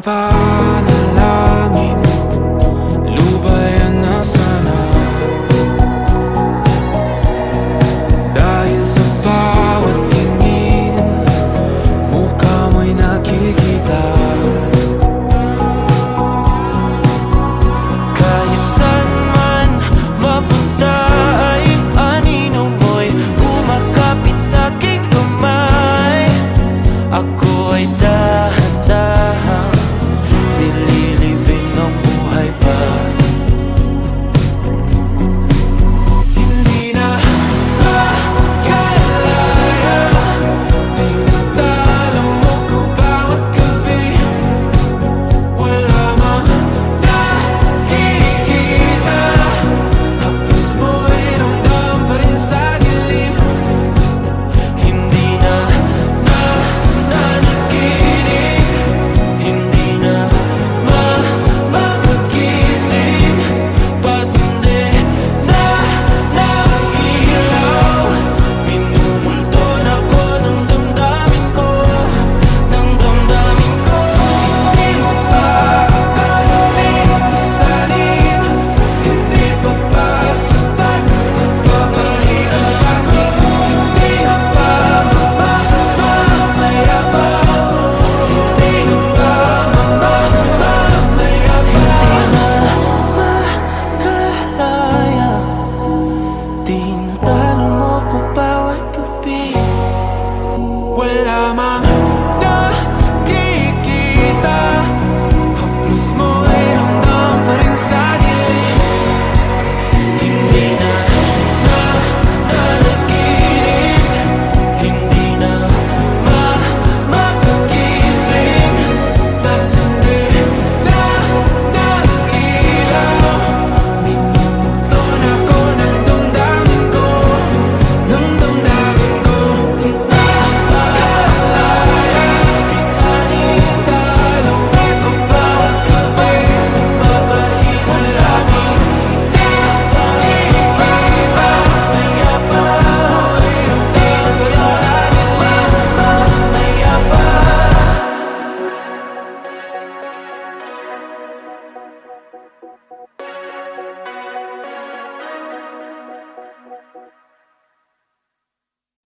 panalangin, lubayan na sana. Dahil sa bawat tingin, mukha mo'y nakikita. Kahit saan man mapunta ay anino mo'y kumakapit sa'king kamay. Ako ay dahan-dahang nililibing ng buhay pa. Hindi na makalaya, tinatalo mo ko bawat gabi. Wala mang nakikita, hapos mo'y ramdam pa rin sa dilim. Hindi na nanaginip, hindi na makagising. Pasindi na ng ilaw, minumulto na ko ng damdamin ko, ng damdamin ko. Hindi mo pa akalain isalin, hindi pa ba sapat pagpapahirap sa'kin? Hindi na ba mamayabang? Hindi na ba mamayabang? Makalaya, tinatalo mo ko bawat gabi. Wala mang